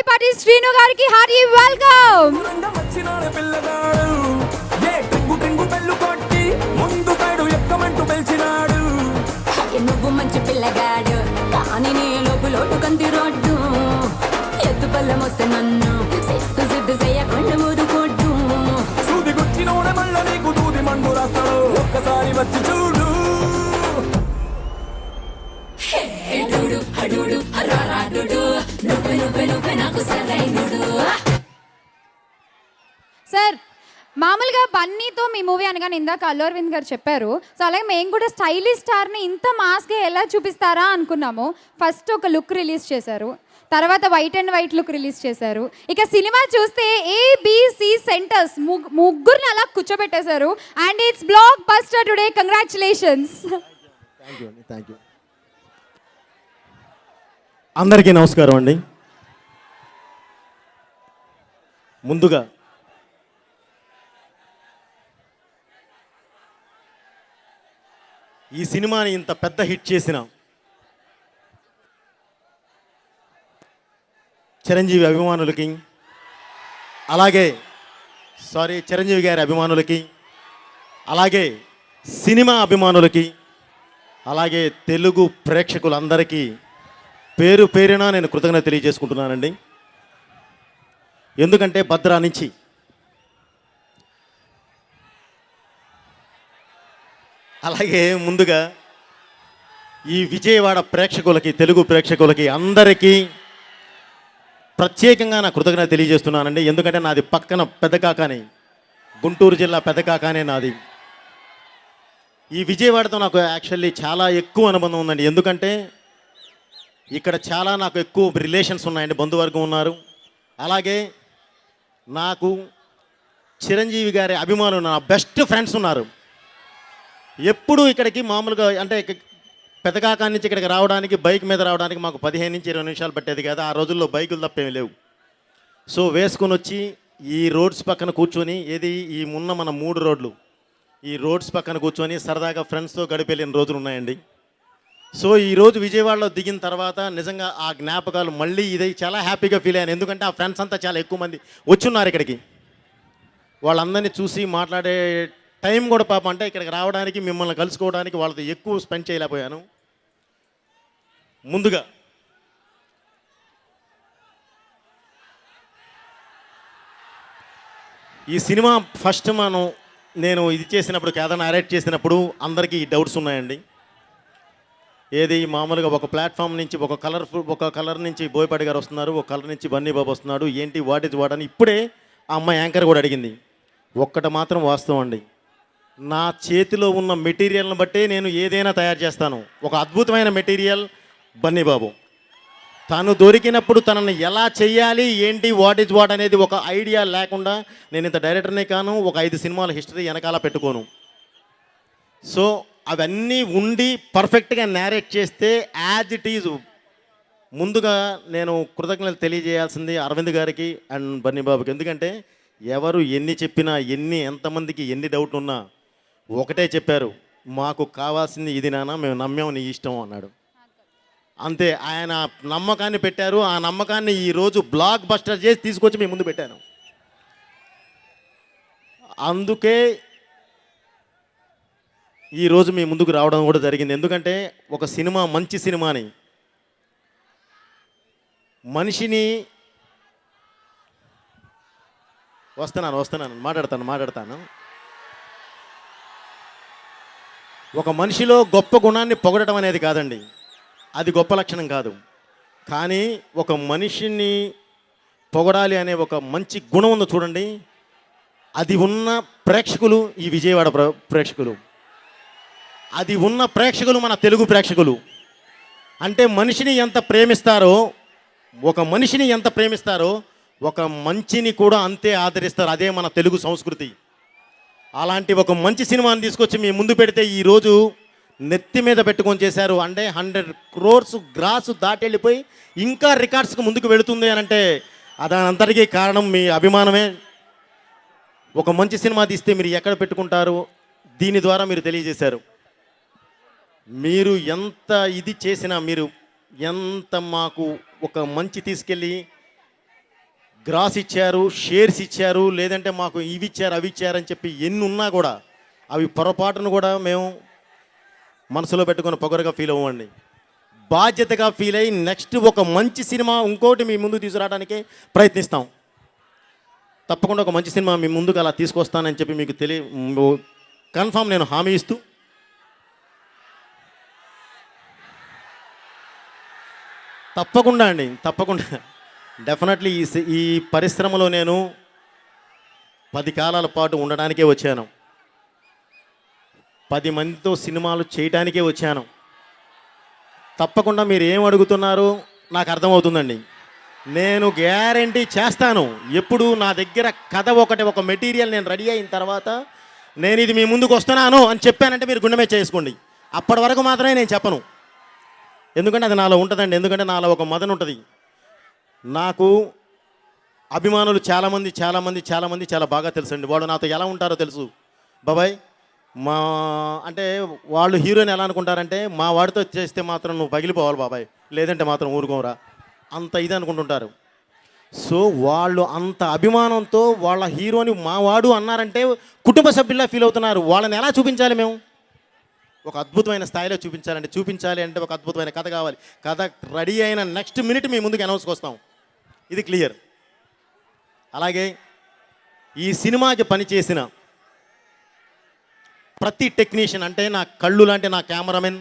బోయపాటి శ్రీను గారికి hearty welcome. నువ్వు మంచి పిల్లగాడు కానీ నీ లోటు కంది రోడ్డు ఎత్తు పల్లెం వస్తే నన్ను సిద్ధు సిద్ధు చేయకుండా ఊరుకోడ్డు సూది గుచ్చినోడ మళ్ళ నీకు దూది మండు రాస్తాడు ఒక్కసారి వచ్చి చూడు. హడుడు హడుడు హరాడుడు నువ్వే నువ్వే నువ్వే నాకు సరైనడు. సార్ మామూలుగా బన్నీతో మీ మూవీ అనగానే ఇందాక అల్లు అరవింద్ గారు చెప్పారు. సో అలాగే మేము కూడా స్టైలిష్ స్టార్ని ఇంత మాస్గా ఎలా చూపిస్తారా అనుకున్నాము. ఫస్ట్ ఒక లుక్ రిలీజ్ చేశారు, తర్వాత white and white look release చేశారు. ఇక సినిమా చూస్తే ఏబిసి సెంటర్స్ ముగ్గురిని అలా కూర్చోబెట్టేశారు. And it's blockbuster today. Congratulations. Thank you. అందరికీ నమస్కారం అండి. ముందుగా ఈ సినిమాని ఇంత పెద్ద హిట్ చేసిన చిరంజీవి అభిమానులకి, అలాగే చిరంజీవి గారి అభిమానులకి, అలాగే సినిమా అభిమానులకి, అలాగే తెలుగు ప్రేక్షకులందరికీ పేరు పేరున నేను కృతజ్ఞత తెలియజేసుకుంటున్నానండి. ఎందుకంటే భద్రా నుంచి అలాగే ముందుగా ఈ విజయవాడ ప్రేక్షకులకి, తెలుగు ప్రేక్షకులకి అందరికీ ప్రత్యేకంగా నా కృతజ్ఞత తెలియజేస్తున్నానండి. ఎందుకంటే నాది పక్కన పెదకాకాని, గుంటూరు జిల్లా పెదకాకానే నాది. ఈ విజయవాడతో నాకు యాక్చువల్లీ చాలా ఎక్కువ అనుబంధం ఉందండి. ఎందుకంటే ఇక్కడ చాలా నాకు ఎక్కువ రిలేషన్స్ ఉన్నాయండి, బంధువర్గం ఉన్నారు. అలాగే నాకు చిరంజీవి గారి అభిమానులు, నా బెస్ట్ ఫ్రెండ్స్ ఉన్నారు. ఎప్పుడు ఇక్కడికి మామూలుగా అంటే పెదకాకా నుంచి ఇక్కడికి రావడానికి, బైక్ మీద రావడానికి మాకు 15 నుంచి 20 నిమిషాలు పట్టేది కదా. ఆ రోజుల్లో బైకులు తప్పేమీ లేవు. సో వేసుకొని వచ్చి ఈ రోడ్స్ పక్కన కూర్చొని, ఈ మన 3 రోడ్లు, ఈ రోడ్స్ పక్కన కూర్చొని సరదాగా ఫ్రెండ్స్తో గడిపెళ్ళిన రోజులు ఉన్నాయండి. సో ఈరోజు విజయవాడలో దిగిన తర్వాత నిజంగా ఆ జ్ఞాపకాలు మళ్ళీ చాలా హ్యాపీగా ఫీల్ అయ్యాను. ఎందుకంటే ఆ ఫ్రెండ్స్ అంతా చాలా ఎక్కువ మంది వచ్చున్నారు ఇక్కడికి. వాళ్ళందరినీ చూసి మాట్లాడే టైం కూడా పాపం అంటే ఇక్కడికి రావడానికి, మిమ్మల్ని కలుసుకోవడానికి వాళ్ళతో ఎక్కువ స్పెండ్ చేయలేకపోయాను. ముందుగా ఈ సినిమా ఫస్ట్ నేను ఇది చేసినప్పుడు, కేదార్ని నరేట్ చేసినప్పుడు అందరికీ ఈ డౌట్స్ ఉన్నాయండి. మామూలుగా ఒక ప్లాట్ఫామ్ నుంచి ఒక కలర్ నుంచి బోయపాటి గారు వస్తున్నారు, ఒక కలర్ నుంచి బన్నీ బాబు వస్తున్నాడు, ఏంటి వాట్ ఇస్ వాట్ అని ఇప్పుడే ఆ అమ్మాయి యాంకర్ కూడా అడిగింది. ఒక్కటి మాత్రం వాస్తవం అండి, నా చేతిలో ఉన్న మెటీరియల్ని బట్టే నేను ఏదైనా తయారు చేస్తాను. ఒక అద్భుతమైన మెటీరియల్ బన్నీ బాబు. తను దొరికినప్పుడు తనని ఎలా చెయ్యాలి, ఏంటి వాట్ ఈజ్ వాట్ అనేది ఒక ఐడియా లేకుండా నేను ఇంత డైరెక్టర్నే కాను, ఒక 5 సినిమాల హిస్టరీ వెనకాల పెట్టుకోను. సో అవన్నీ ఉండి పర్ఫెక్ట్గా నేరేట్ చేస్తే యాజ్ ఇట్ ఈజ్. ముందుగా నేను కృతజ్ఞతలు తెలియజేయాల్సింది అరవింద్ గారికి అండ్ బన్నీ బాబుకి. ఎందుకంటే ఎవరు ఎన్ని చెప్పినా, ఎంతమందికి ఎన్ని డౌట్లు ఉన్నా ఒకటే చెప్పారు, మాకు కావాల్సింది ఇది నాన్న, మేము నమ్మాము, నీ ఇష్టం అన్నాడు. అంతే, ఆయన నమ్మకాన్ని పెట్టారు. ఆ నమ్మకాన్ని ఈరోజు బ్లాక్ బస్టర్ చేసి తీసుకొచ్చి మీ ముందు పెట్టాను. అందుకే ఈరోజు మీ ముందుకు రావడం కూడా జరిగింది. ఎందుకంటే ఒక సినిమా, మంచి సినిమాని, మనిషిని వస్తున్నాను మాట్లాడతాను. ఒక మనిషిలో గొప్ప గుణాన్ని పొగడటం అనేది కాదండి, అది గొప్ప లక్షణం కాదు. కానీ ఒక మనిషిని పొగడాలి అనే ఒక మంచి గుణం ఉందో చూడండి, అది ఉన్న ప్రేక్షకులు ఈ విజయవాడ ప్రేక్షకులు, అది ఉన్న ప్రేక్షకులు మన తెలుగు ప్రేక్షకులు. అంటే మనిషిని ఎంత ప్రేమిస్తారో, ఒక మంచిని కూడా అంతే ఆదరిస్తారు. అదే మన తెలుగు సంస్కృతి. అలాంటి ఒక మంచి సినిమాని తీసుకొచ్చి మీ ముందు పెడితే ఈరోజు నెత్తి మీద పెట్టుకొని చేశారు. అంటే 100 crores గ్రాసు దాటి వెళ్ళిపోయి ఇంకా రికార్డ్స్కి ముందుకు వెళుతుంది అని అంటే అదంతటికీ కారణం మీ అభిమానమే. ఒక మంచి సినిమా తీస్తే మీరు ఎక్కడ పెట్టుకుంటారు, దీని ద్వారా మీరు తెలియజేశారు. మీరు ఎంత ఇది చేసినా, మీరు ఎంత మాకు ఒక మంచి తీసుకెళ్ళి గ్రాస్ ఇచ్చారు, షేర్స్ ఇచ్చారు, లేదంటే మాకు ఇవి ఇచ్చారు అవి ఇచ్చారని చెప్పి ఎన్ని ఉన్నా కూడా అవి పొరపాటును కూడా మేము మనసులో పెట్టుకొని పొగరుగా ఫీల్ అవ్వండి. బాధ్యతగా ఫీల్ అయ్యి నెక్స్ట్ ఒక మంచి సినిమా ఇంకోటి మీ ముందు తీసుకురావడానికి ప్రయత్నిస్తాం. తప్పకుండా ఒక మంచి సినిమా మీ ముందుకు అలా తీసుకొస్తానని చెప్పి మీకు కన్ఫామ్ నేను హామీ ఇస్తూ తప్పకుండా అండి, తప్పకుండా డెఫినెట్లీ ఈ పరిశ్రమలో నేను 10 కాలాల పాటు ఉండడానికే వచ్చాను. 10 మందితో సినిమాలు చేయడానికే వచ్చాను. తప్పకుండా మీరు ఏం అడుగుతున్నారో నాకు అర్థమవుతుందండి. నేను గ్యారంటీ చేస్తాను. ఎప్పుడు నా దగ్గర కథ ఒక మెటీరియల్ నేను రెడీ అయిన తర్వాత నేను ఇది మీ ముందుకు వస్తున్నాను అని చెప్పానంటే మీరు గుండె మీద చేసుకోండి. అప్పటి వరకు మాత్రమే నేను చెప్పను. ఎందుకంటే అది నాలో ఉంటుందండి. ఎందుకంటే నాలో ఒక మదన ఉంటుంది. నాకు అభిమానులు చాలామంది చాలా బాగా తెలుసండి. వాళ్ళు నాతో ఎలా ఉంటారో తెలుసు. బాబాయ్ అంటే వాళ్ళు హీరోని ఎలా అనుకుంటారంటే మా వాడితో చేస్తే మాత్రం నువ్వు పగిలిపోవాలి బాబాయ్, లేదంటే మాత్రం ఊరుకోరా, అంత ఇది అనుకుంటుంటారు. సో వాళ్ళు అంత అభిమానంతో వాళ్ళ హీరోని మా వాడు అన్నారంటే కుటుంబ సభ్యుల్లా ఫీల్ అవుతున్నారు. వాళ్ళని ఎలా చూపించాలి? మేము ఒక అద్భుతమైన స్థాయిలో చూపించాలి అంటే ఒక అద్భుతమైన కథ కావాలి. కథ రెడీ అయిన నెక్స్ట్ మినిట్ మీ ముందుకు అనౌన్స్కి వస్తాం. ఇది క్లియర్. అలాగే ఈ సినిమాకి పనిచేసిన ప్రతి టెక్నీషియన్, అంటే నా కళ్ళు లాంటి నా కెమెరామెన్,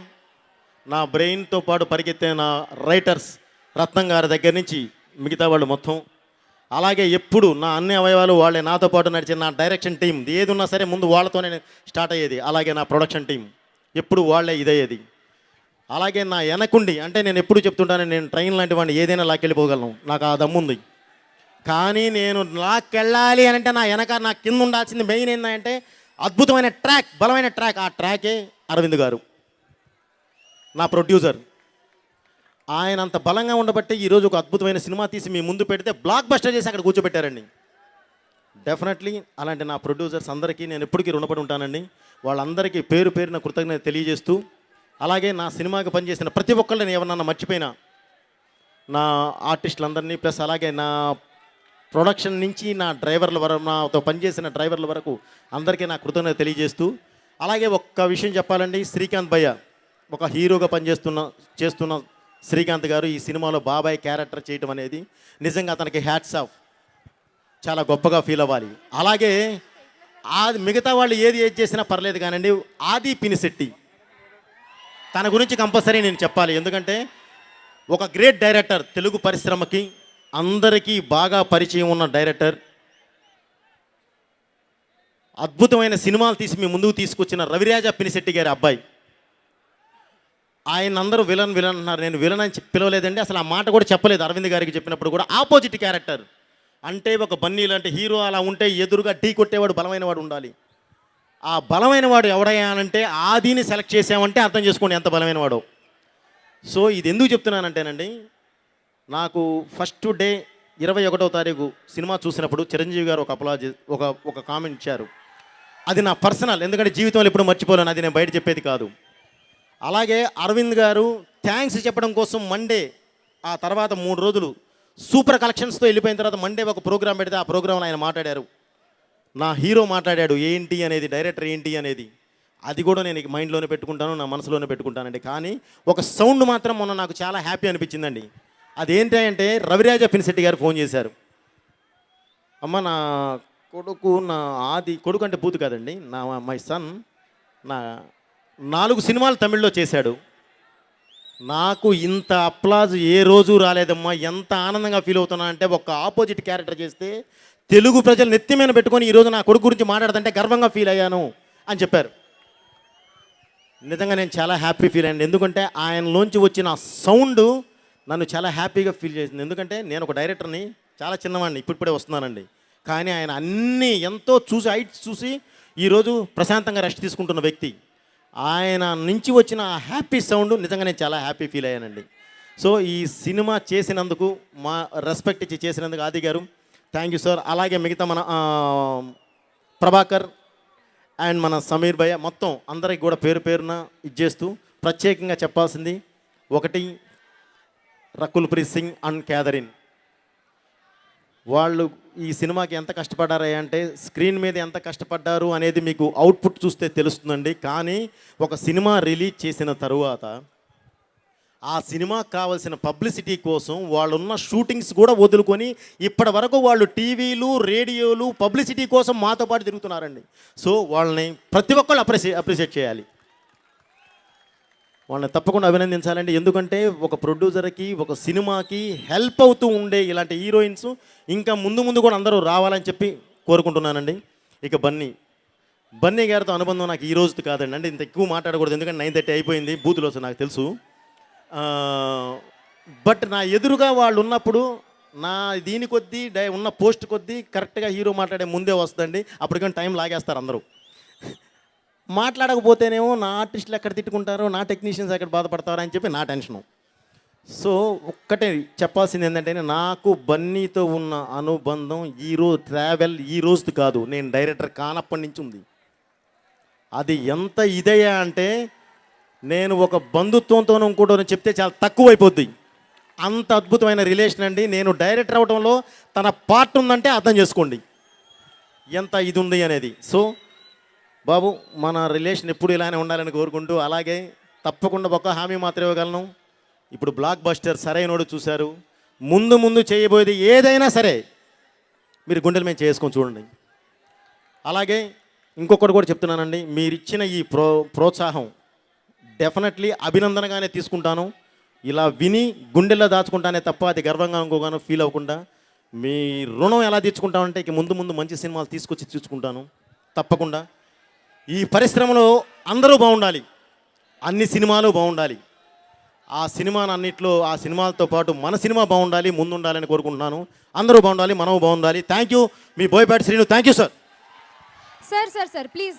నా బ్రెయిన్తో పాటు పరిగెత్తే నా రైటర్స్ రత్నం గారి దగ్గర నుంచి మిగతా వాళ్ళు మొత్తం, అలాగే ఎప్పుడు నా అన్ని అవయవాలు వాళ్ళే నాతో పాటు నడిచే నా డైరెక్షన్ టీం, ఏది ఉన్నా సరే ముందు వాళ్ళతోనే స్టార్ట్ అయ్యేది. అలాగే నా ప్రొడక్షన్ టీం ఎప్పుడు వాళ్ళే ఇదయ్యేది. అలాగే నా వెనకుండి, అంటే నేను ఎప్పుడు చెప్తుంటాను, నేను ట్రైన్ లాంటి వాడిని, ఏదైనా లాక్కెళ్ళిపోగలను, నాకు ఆ దమ్ముంది. కానీ నేను లాక్కెళ్ళాలి అని అంటే నా వెనక నా కింద ఉండాల్సింది మెయిన్ ఏంటంటే అద్భుతమైన ట్రాక్, బలమైన ట్రాక్. ఆ ట్రాకే అరవింద్ గారు, నా ప్రొడ్యూసర్. ఆయన అంత బలంగా ఉండబట్టే ఈరోజు ఒక అద్భుతమైన సినిమా తీసి మీ ముందు పెడితే బ్లాక్ బస్టర్ చేసి అక్కడ కూర్చోబెట్టారండి. డెఫినెట్లీ అలాంటి నా ప్రొడ్యూసర్స్ అందరికీ నేను ఎప్పటికీ రుణపడి ఉంటానండి. వాళ్ళందరికీ పేరు పేరున కృతజ్ఞత తెలియజేస్తూ, అలాగే నా సినిమాకి పనిచేసిన ప్రతి ఒక్కళ్ళు నేను ఎవరన్నా మర్చిపోయినా నా ఆర్టిస్టులందరినీ, ప్లస్ అలాగే నా ప్రొడక్షన్ నుంచి నా డ్రైవర్ల వరకు, నాతో పనిచేసిన డ్రైవర్ల వరకు అందరికీ నా కృతజ్ఞత తెలియజేస్తూ, అలాగే ఒక్క విషయం చెప్పాలండి. శ్రీకాంత్ భయ్య ఒక హీరోగా చేస్తున్న శ్రీకాంత్ గారు ఈ సినిమాలో బాబాయ్ క్యారెక్టర్ చేయడం అనేది నిజంగా అతనికి హ్యాట్స్ ఆఫ్, చాలా గొప్పగా ఫీల్ అవ్వాలి. అలాగే మిగతా వాళ్ళు ఏది చేసినా పర్లేదు కానండి, ఆది పినిశెట్టి తన గురించి కంపల్సరీ నేను చెప్పాలి. ఎందుకంటే ఒక గ్రేట్ డైరెక్టర్, తెలుగు పరిశ్రమకి అందరికీ బాగా పరిచయం ఉన్న డైరెక్టర్, అద్భుతమైన సినిమాలు తీసి మీ ముందుకు తీసుకొచ్చిన రవిరాజ పినిశెట్టి గారి అబ్బాయి. ఆయన అందరూ విలన్ అన్నారు. నేను విలన్ అని పిలవలేదండి, అసలు ఆ మాట కూడా చెప్పలేదు. అరవింద్ గారికి చెప్పినప్పుడు కూడా ఆపోజిట్ క్యారెక్టర్, అంటే ఒక బన్నీ లాంటి హీరో అలా ఉంటే ఎదురుగా ఢీ కొట్టేవాడు బలమైన వాడు ఉండాలి. ఆ బలమైన వాడు ఎవడయ్యానంటే ఆదిని సెలెక్ట్ చేసామంటే అర్థం చేసుకోండి ఎంత బలమైన వాడో. సో ఇది ఎందుకు చెప్తున్నానంటేనండి, నాకు ఫస్ట్ డే 21వ తారీఖు సినిమా చూసినప్పుడు చిరంజీవి గారు ఒక కామెంట్ ఇచ్చారు. అది నా పర్సనల్, ఎందుకంటే జీవితంలో ఎప్పుడు మర్చిపోలేను, అది నేను బయట చెప్పేది కాదు. అలాగే అరవింద్ గారు థ్యాంక్స్ చెప్పడం కోసం మండే, ఆ తర్వాత 3 రోజులు సూపర్ కలెక్షన్స్తో వెళ్ళిపోయిన తర్వాత మండే ఒక ప్రోగ్రాం పెడితే ఆ ప్రోగ్రాంలో ఆయన మాట్లాడారు. నా హీరో మాట్లాడాడు ఏంటి అనేది, డైరెక్టర్ ఏంటి అనేది. అది కూడా నేను మైండ్లోనే పెట్టుకుంటాను, నా మనసులోనే పెట్టుకుంటానండి. కానీ ఒక సౌండ్ మాత్రం మొన్న నాకు చాలా హ్యాపీ అనిపించిందండి. అదేంటి అంటే రవిరాజ పినిశెట్టి గారు ఫోన్ చేశారు. అమ్మ, నా కొడుకు, నా ఆది కొడుకు అంటే బూతు కాదండి, మై సన్ 4 సినిమాలు తమిళ్లో చేశాడు. నాకు ఇంత అప్లాజ్ ఏ రోజు రాలేదమ్మా. ఎంత ఆనందంగా ఫీల్ అవుతున్నా అంటే, ఒక ఆపోజిట్ క్యారెక్టర్ చేస్తే తెలుగు ప్రజలు నెత్తి మీద పెట్టుకొని ఈరోజు నా కొడుకు గురించి మాట్లాడుతుంటే గర్వంగా ఫీల్ అయ్యాను అని చెప్పారు. నిజంగా నేను చాలా హ్యాపీ ఫీల్ అయ్యాను. ఎందుకంటే ఆయనలోంచి వచ్చిన సౌండ్ నన్ను చాలా హ్యాపీగా ఫీల్ చేసింది. ఎందుకంటే నేను ఒక డైరెక్టర్ని, చాలా చిన్నవాడిని, ఇప్పుడే వస్తున్నానండి. కానీ ఆయన అన్నీ ఎంతో చూసి, హైట్స్ చూసి ఈరోజు ప్రశాంతంగా రెస్ట్ తీసుకుంటున్న వ్యక్తి. ఆయన నుంచి వచ్చిన హ్యాపీ సౌండ్ నిజంగా నేను చాలా హ్యాపీ ఫీల్ అయ్యానండి. సో ఈ సినిమా చేసినందుకు, మా రెస్పెక్ట్ ఇచ్చి చేసినందుకు ఆది గారు థ్యాంక్ యూ సార్. అలాగే మిగతా మన ప్రభాకర్ అండ్ మన సమీర్ భయ్య మొత్తం అందరికి కూడా పేరు పేరున ఇచ్చేస్తూ ప్రత్యేకంగా చెప్పాల్సింది ఒకటి, రకుల్ ప్రీత్ సింగ్ అండ్ క్యాథరిన్. వాళ్ళు ఈ సినిమాకి ఎంత కష్టపడ్డారా అంటే స్క్రీన్ మీద ఎంత కష్టపడ్డారు అనేది మీకు అవుట్పుట్ చూస్తే తెలుస్తుందండి. కానీ ఒక సినిమా రిలీజ్ చేసిన తరువాత ఆ సినిమాకి కావాల్సిన పబ్లిసిటీ కోసం వాళ్ళున్న షూటింగ్స్ కూడా వదులుకొని ఇప్పటి వరకు వాళ్ళు టీవీలు రేడియోలు పబ్లిసిటీ కోసం మాతో పాటు తిరుగుతున్నారండి. సో వాళ్ళని ప్రతి ఒక్కళ్ళు అప్రిషియేట్ చేయాలి, వాళ్ళని తప్పకుండా అభినందించాలండి. ఎందుకంటే ఒక ప్రొడ్యూసర్కి ఒక సినిమాకి హెల్ప్ అవుతూ ఉండే ఇలాంటి హీరోయిన్స్ ఇంకా ముందు ముందు కూడా అందరూ రావాలని చెప్పి కోరుకుంటున్నానండి. ఇక బన్నీ గారితో అనుబంధం నాకు ఈ రోజుది కాదండి, అంటే ఇంత ఎక్కువ మాట్లాడకూడదు ఎందుకంటే 9:30 అయిపోయింది, బూతులు వస్తుంది నాకు తెలుసు. బట్ నా ఎదురుగా వాళ్ళు ఉన్నప్పుడు నా దీని కొద్దీ ఉన్న పోస్ట్ కొద్దీ కరెక్ట్గా హీరో మాట్లాడే ముందే వస్తుందండి. అప్పటికని టైం లాగేస్తారు అందరూ. మాట్లాడకపోతేనేమో నా ఆర్టిస్టులు ఎక్కడ తిట్టుకుంటారో, నా టెక్నీషియన్స్ ఎక్కడ బాధపడతారో అని చెప్పి నా టెన్షను. సో ఒక్కటే చెప్పాల్సింది ఏంటంటే నాకు బన్నీతో ఉన్న అనుబంధం ఈ రోజుది కాదు, నేను డైరెక్టర్ కానప్పటి నుంచి ఉంది. అది ఎంత ఇదయ్యా అంటే నేను ఒక బంధుత్వంతోనూ ఇంకోటో చెప్తే చాలా తక్కువ అయిపోద్ది. అంత అద్భుతమైన రిలేషన్ అండి. నేను డైరెక్టర్ అవడంలో తన పార్ట్ ఉందంటే అర్థం చేసుకోండి ఎంత ఇది ఉంది అనేది. సో బాబు, మన రిలేషన్ ఎప్పుడు ఇలానే ఉండాలని కోరుకుంటూ, అలాగే తప్పకుండా ఒక హామీ మాత్రం ఇవ్వగలను, ఇప్పుడు బ్లాక్ బస్టర్ సరైనోడు చూశారు, ముందు చేయబోయేది ఏదైనా సరే మీరు గుండెల మీద చేసుకొని చూడండి. అలాగే ఇంకొకటి కూడా చెప్తున్నానండి, మీరు ఇచ్చిన ఈ ప్రోత్సాహం డెఫినెట్లీ అభినందనగానే తీసుకుంటాను. ఇలా విని గుండెల్లో దాచుకుంటానే తప్ప అది గర్వంగా ఇంకోగానో ఫీల్ అవ్వకుండా, మీ రుణం ఎలా తీర్చుకుంటామంటే ఇక ముందు మంచి సినిమాలు తీసుకొచ్చి తీసుకుంటాను తప్పకుండా. ఈ పరిశ్రమలో అందరూ బాగుండాలి, అన్ని సినిమాలు బాగుండాలి, ఆ సినిమాలతో పాటు మన సినిమా బాగుండాలి, ముందుండాలని కోరుకుంటున్నాను. అందరూ బాగుండాలి, మనము బాగుండాలి. Thank you, me Boyapati Srinu. Thank you sir. Sir please